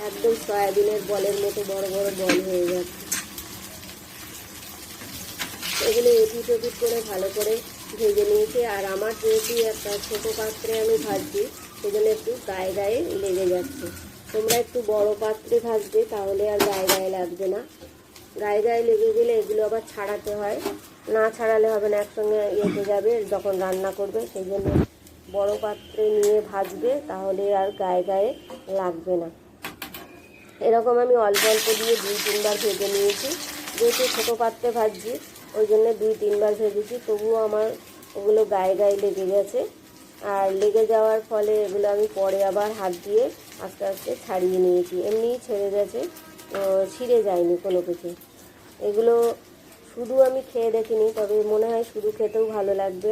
একদম সয়াবিনের বলের মতো বড় বড় বল হয়ে যাচ্ছে। এগুলো এপিট ওপিট করে ভালো করে ভেজে নিয়েছি। আর আমার যেহেতু একটা ছোটো পাত্রে আমি ভাজছি, সেজন্য একটু গায়ে গায়ে লেগে যাচ্ছে। তোমরা একটু বড় পাত্রে ভাজবে, তাহলে আর গায়ে গায়ে লাগবে না। গায়ে গায়ে লেগে গেলে এগুলো আবার ছাড়াতে হয়, না ছাড়ালে হবে না, একসঙ্গে এঁটে যাবে যখন রান্না করবে। সেই জন্য বড় পাত্রে নিয়ে ভাজবে, তাহলে আর গায়ে গায়ে লাগবে না। এরকম আমি অল্প অল্প দিয়ে 2-3 বার ভেজে নিয়েছি। যেহেতু ছোটো পাত্রে ভাজছি, ওই জন্য 2-3 বার ভেজেছি, তবুও আমার ওগুলো গায়ে গায়ে লেগে গেছে। আর লেগে যাওয়ার ফলে এগুলো আমি পরে আবার হাত দিয়ে আস্তে আস্তে ছাড়িয়ে নিয়েছি। এমনিই ছেড়ে গেছে, ছিঁড়ে যায়নি কোনো কিছু। এগুলো শুধু আমি খেয়ে দেখিনি, তবে মনে হয় শুধু খেতেও ভালো লাগবে।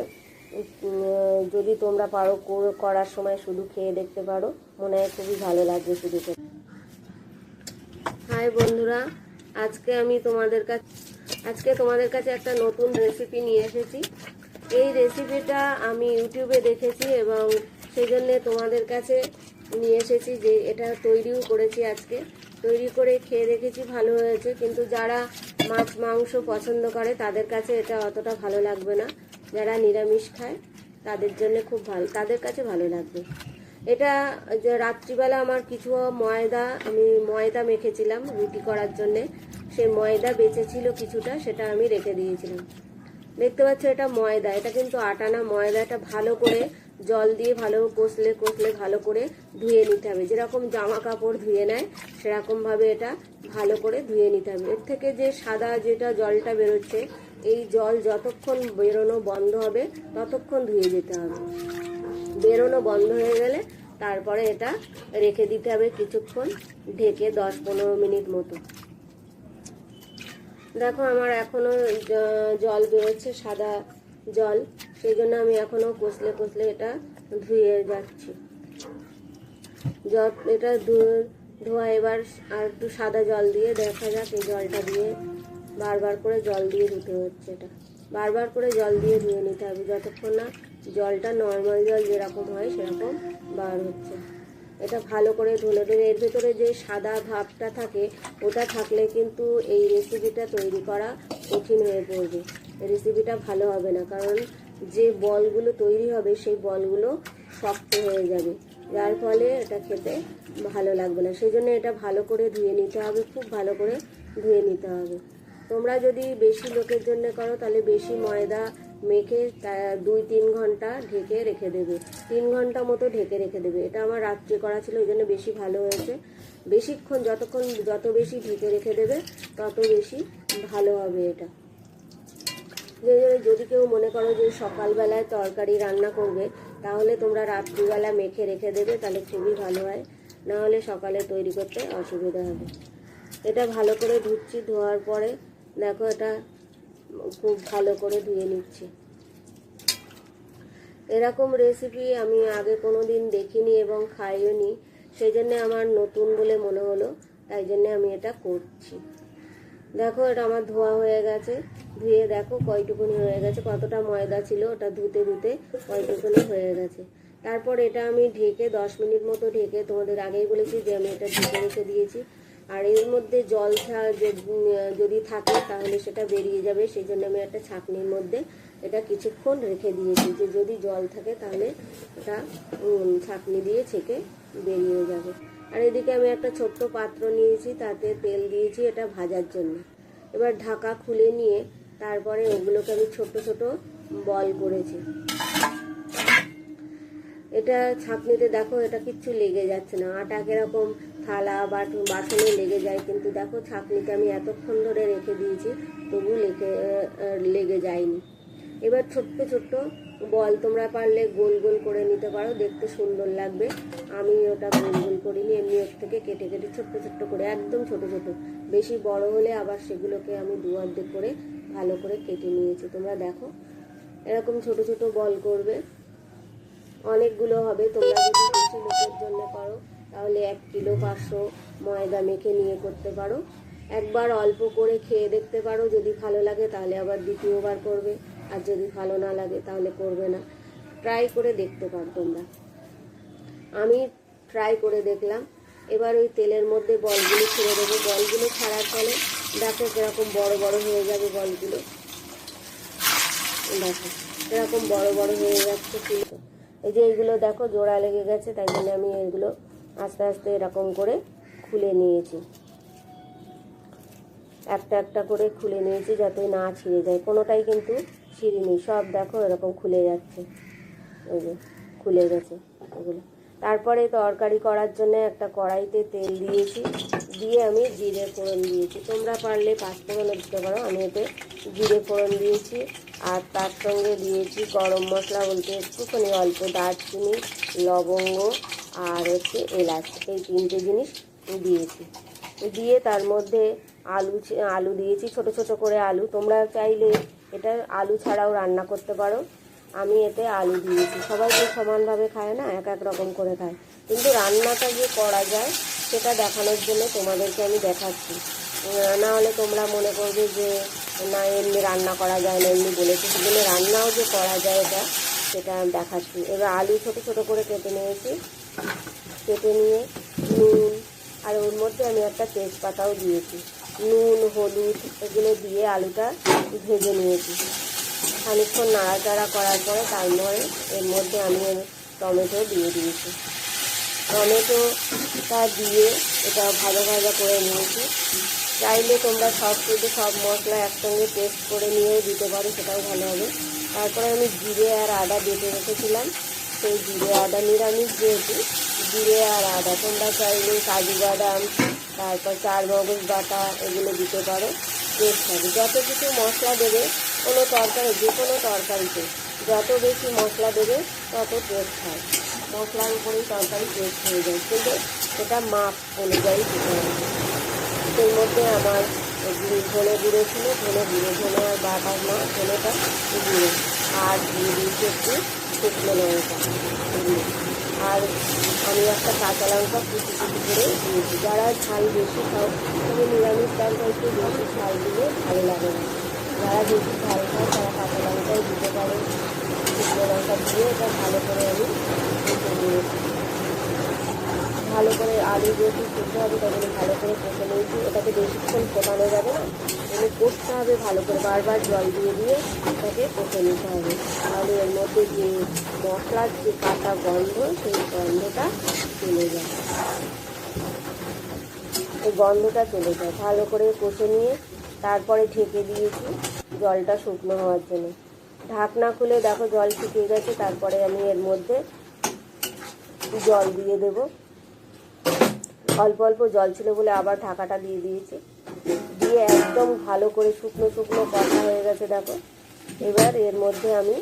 যদি তোমরা পারো করার সময় শুধু খেয়ে দেখতে পারো, মনে হয় খুবই ভালো লাগবে শুধু খেতে। হাই বন্ধুরা, আজকে তোমাদের কাছে একটা নতুন রেসিপি নিয়ে এসেছি। এই রেসিপিটা আমি ইউটিউবে দেখেছি এবং সেই জন্যে তোমাদের কাছে নিয়ে এসেছি, যে এটা তৈরিও করেছি। আজকে তৈরি করে খেয়ে দেখেছি, ভালো হয়েছে। কিন্তু যারা মাছ মাংস পছন্দ করে তাদের কাছে এটা অতটা ভালো লাগবে না। যারা নিরামিষ খায় তাদের জন্য খুব ভালো, তাদের কাছে ভালো লাগবে। এটা যে রাত্রিবেলা আমার কিছু আমি ময়দা মেখেছিলাম রুটি করার জন্যে। সেই ময়দা বেঁচে ছিল কিছুটা, সেটা আমি রেখে দিয়েছিলাম। দেখতে পাচ্ছ এটা ময়দা, এটা কিন্তু আটা না, ময়দা। এটা ভালো করে জল দিয়ে ভালো কষলে ভালো করে ধুয়ে নিতে হবে। যেরকম জামা কাপড় ধুয়ে নেয় সেরকমভাবে এটা ভালো করে ধুয়ে নিতে হবে। এর থেকে যে সাদা যেটা জলটা বেরোচ্ছে, এই জল যতক্ষণ বেরোনো বন্ধ হবে ততক্ষণ ধুয়ে যেতে হবে। বেরোনো বন্ধ হয়ে গেলে তারপরে এটা রেখে দিতে হবে কিছুক্ষণ ঢেকে, 10-15 মিনিট মতো। দেখো আমার এখনো জল বেরোচ্ছে, সাদা জল। সেই জন্য আমি এখনো কষলে এটা ধুয়ে যাচ্ছি। এটা ধোয়া এবার আর একটু সাদা জল দিয়ে দেখা যাক। এই জলটা দিয়ে বারবার করে জল দিয়ে ধুতে হচ্ছে। এটা বারবার করে জল দিয়ে ধুয়ে নিতে হবে যতক্ষণ না জলটা নর্মাল জল যেরকম হয় সেরকম বার হচ্ছে। এটা ভালো করে ধুলে দেবে। এর ভেতরে যে সাদা ভাবটা থাকে, ওটা থাকলে কিন্তু এই রেসিপিটা তৈরি করা কঠিন হয়ে পড়বে। রেসিপিটা ভালো হবে না, কারণ যে বলগুলো তৈরি হবে সেই বলগুলো শক্ত হয়ে যাবে, যার ফলে এটা খেতে ভালো লাগবে না। সেই জন্য এটা ভালো করে ধুয়ে নিতে হবে, খুব ভালো করে ধুয়ে নিতে হবে। তোমরা যদি বেশি লোকের জন্য করো তাহলে বেশি ময়দা মেখে 2-3 ঘন্টা ঢেকে রেখে দেবে, 3 ঘন্টা মতো ঢেকে রেখে দেবে। এটা আমার রাত্রে করা ছিল, ওই জন্য বেশি ভালো হয়েছে। বেশিক্ষণ যত বেশি ঢেকে রেখে দেবে তত বেশি ভালো হবে এটা। যদি কেউ মনে করো যে সকালবেলায় তরকারি রান্না করবে, তাহলে তোমরা রাত্রিবেলা মেখে রেখে দেবে, তাহলে খুবই ভালো হয়। না হলে সকালে তৈরি করতে অসুবিধা হবে। এটা ভালো করে ধুচ্ছি, ধোয়ার পরে দেখো এটা খুব ভালো করে ধুয়ে নিচ্ছি। এরকম রেসিপি আমি আগে কোনো দিন দেখিনি এবং খাইও নি, সেই জন্যে আমার নতুন বলে মনে হলো, তাই জন্যে আমি এটা করছি। দেখো এটা আমার ধোয়া হয়ে গেছে, ধুয়ে দেখো কয়টুকুনি হয়ে গেছে, কতটা ময়দা ছিল ওটা ধুতে কয়টুকুনি হয়ে গেছে। তারপর এটা আমি ঢেকে 10 মিনিট মতো ঢেকে, তোমাদের আগেই বলেছি যে আমি এটা ঢেকে রেখে দিয়েছি। আর এর মধ্যে জল যদি থাকে তাহলে সেটা বেরিয়ে যাবে, সেই জন্য আমি একটা ছাঁকনির মধ্যে এটা কিছুক্ষণ রেখে দিয়েছি, যে যদি জল থাকে তাহলে এটা ছাঁকনি দিয়ে ছেঁকে বেরিয়ে যাবে। আর এদিকে আমি একটা ছোট্ট পাত্র নিয়েছি, তাতে তেল দিয়েছি এটা ভাজার জন্য। এবার ঢাকা খুলে নিয়ে তারপরে ওগুলোকে আমি ছোট ছোট বল করেছি। এটা ছাঁকনিতে দেখো এটা কিচ্ছু লেগে যাচ্ছে না। আটা কিরকম থালা বাসনে লেগে যায়, কিন্তু দেখো ছাঁকনিতে আমি এতক্ষণ ধরে রেখে দিয়েছি তবু লেগে যায়নি। এবার ছোট্ট ছোট্ট বল তোমরা পারলে গোল গোল করে নিতে পারো, দেখতে সুন্দর লাগবে। আমি ওটা গোল গোল করিনি, এমনি ওর থেকে কেটে কেটে ছোট্ট ছোট্ট করে, একদম ছোট ছোট। বেশি বড় হলে আবার সেগুলোকে আমি 2 অর্ধেক করে ভালো করে কেটে নিয়েছি। তোমরা দেখো এরকম ছোট ছোট বল করবে, অনেকগুলো হবে। তোমরা যদি বেশি লোকের জন্য করো তাহলে 1 কিলো 500 ময়দা মেখে নিয়ে করতে পারো। একবার অল্প করে খেয়ে দেখতে পারো, যদি ভালো লাগে তাহলে আবার দ্বিতীয়বার করবে, আর যদি ভালো না লাগে তাহলে করবে না। ট্রাই করে দেখতে পারো তোমরা। আমি ট্রাই করে দেখলাম, এবার ওই তেলের মধ্যে বলগুলো ছেড়ে দেবো। বলগুলো ছাড়ার ফলে দেখো কিরকম বড় বড় হয়ে যাবে বলগুলো। দেখো এরকম বড় বড় হয়ে যাচ্ছে ফুল। এই যে এইগুলো দেখো জোড়া লেগে গেছে, তাই জন্য আমি এগুলো আস্তে আস্তে এরকম করে খুলে নিয়েছি। একটা একটা করে খুলে নিয়েছি যাতে না ছিঁড়ে যায়, কোনোটাই কিন্তু ছিঁড়িনি, সব দেখো এরকম খুলে যাচ্ছে। ওই যে খুলে গেছে এগুলো। তারপরে তরকারি করার জন্য একটা কড়াইতে তেল দিয়েছি, দিয়ে আমি জিরে ফোড়ন দিয়েছি। তোমরা পারলে পাঁচফোড়নও দিতে পারো, আমি এতে জিরে ফোড়ন দিয়েছি। আর তার সঙ্গে দিয়েছি গরম মশলা বলতে একটুখানি অল্প দারচিনি, লবঙ্গ আর হচ্ছে এলাচ, এই তিনটে জিনিস দিয়েছি। দিয়ে তার মধ্যে আলু দিয়েছি, ছোট ছোট করে আলু। তোমরা চাইলে এটা আলু ছাড়াও রান্না করতে পারো, আমি এতে আলু দিয়েছি। সবাই তো সমানভাবে খায় না, এক এক রকম করে খায়, কিন্তু রান্নাটা যে করা যায় সেটা দেখানোর জন্য তোমাদেরকে আমি দেখাচ্ছি। না হলে তোমরা মনে করবে যে না এমনি রান্না করা যায় না, এমনি বলেছি, সেজন্য রান্নাও যে করা যায় এটা সেটা আমি দেখাচ্ছি। এবার আলু ছোট ছোট করে কেটে নিয়েছি, কেটে নিয়ে নুন, আর ওর মধ্যে আমি একটা তেজপাতাও দিয়েছি, নুন হলুদ এগুলো দিয়ে আলুটা ভেজে নিয়েছি। খানিকক্ষণ নাড়াচাড়া করার পরে তারপরে এর মধ্যে আমি টমেটো দিয়ে দিয়েছি। টমেটোটা দিয়ে এটা ভাজা ভাজা করে নিয়েছি। চাইলে তোমরা সব মশলা একসঙ্গে পেস্ট করে নিয়েও দিতে পারো, সেটাও ভালো হবে। তারপরে আমি জিরে আর আদা বেটে রেখেছিলাম, সেই জিরে আদা নিরামিষ যেহেতু জিরে আর আদা, তোমরা চাইলে কাজু বাদাম তারপর চারমগজ বাটা এগুলো দিতে পারো, টেস্ট হবে। যত কিছু মশলা দেবে কোনো তরকারি, যে কোনো তরকারিতে যত বেশি মশলা দেবে তত টেস্ট হয়। মশলার উপরেই তরকারি টেস্ট হয়ে যায়, কিন্তু এটা মাপ অনুযায়ী দিতে হবে। সেই মধ্যে আমার ধনে গুঁড়ো ছিল, ধনে আর বাটা না, ধনেটা গুঁড়ো, আর দিয়ে দিয়েছি একটু শুকনো লঙ্কা, আর আমি একটা কাঁচা লঙ্কা কুচি করে দিয়েছি। যারা ঝাল বেশি খাও, তবে নিরামিষ তরকারি একটু বেশি ঝাল দিলে ভালো লাগে না। যারা বেশি ঝাল খায় তারা কাঁচা লঙ্কাই দিতে পারে। শুকনো লঙ্কা দিয়ে এটা ভালো করে আমি কষে নিয়েছি। ভালো করে আলু যেহেতু করতে হবে তাই জন্য ভালো করে কষে নিয়েছি। এটাকে বেশিক্ষণ ফোটানো যাবে না, মানে কষতে হবে ভালো করে, বারবার জল দিয়ে দিয়ে এটাকে কষে নিতে হবে। তাহলে এর মধ্যে যে মশলার যে কাঁচা গন্ধ, সেই গন্ধটা চলে যায়, এই গন্ধটা চলে যায়। ভালো করে কষে নিয়ে তারপরে ঢেকে দিয়েছি জলটা শুকনো হওয়ার জন্য। ঢাকনা খুলে দেখো জল শুকিয়ে গেছে। তারপরে আমি এর মধ্যে জল দিয়ে দেব, অল্প অল্প জল ছিল বলে আবার ঢাকাটা দিয়ে দিয়েছি। দিয়ে একদম ভালো করে শুকনো শুকনো কষা হয়ে গেছে দেখো। এবার এর মধ্যে আমি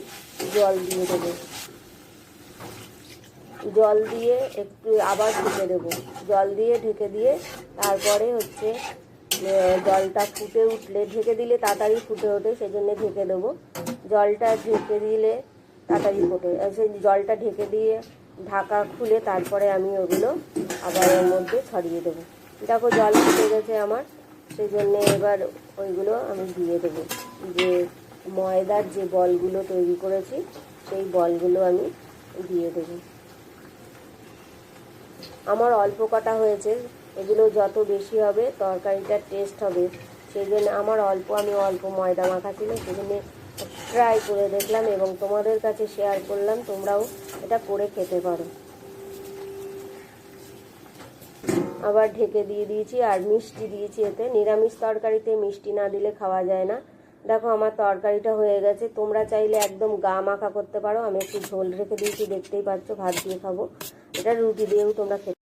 জল দিয়ে দেবো, জল দিয়ে একটু আবার ঢেকে দেবো, জল দিয়ে ঢেকে দিয়ে তারপরে হচ্ছে জলটা ফুটে উঠলে, ঢেকে দিলে তাড়াতাড়ি ফুটে ওঠে, সেজন্য ঢেকে দেবো। জলটা ঢেকে দিলে তাড়াতাড়ি ফোটে, সেই জলটা ঢেকে দিয়ে ঢাকা খুলে তারপরে আমি ওগুলো আবার এর মধ্যে ছড়িয়ে দেবো। দেখো জল ফুটে গেছে আমার, সেই জন্যে এবার ওইগুলো আমি দিয়ে দেবো। যে ময়দার যে বলগুলো তৈরি করেছি সেই বলগুলো আমি দিয়ে দেবো। আমার অল্প কাটা হয়েছে, এগুলো যত বেশি হবে তরকারিটার টেস্ট হবে, সেই জন্য আমি অল্প ময়দা মাখা ছিল, সেজন্য ট্রাই করে দেখলাম এবং তোমাদের কাছে শেয়ার করলাম, তোমরাও এটা করে খেতে পারো। আবার ঢেকে দিয়ে দিয়েছি, আর মিষ্টি দিয়েছি এতে। নিরামিষ তরকারিতে মিষ্টি না দিলে খাওয়া যায় না। দেখো আমার তরকারিটা হয়ে গেছে। তোমরা চাইলে একদম গা মাখা করতে পারো, আমি একটু ঝোল রেখে দিয়েছি, দেখতেই পাচ্ছ, ভাত দিয়ে খাবো। এটা রুটি দিয়েও তোমরা খেতে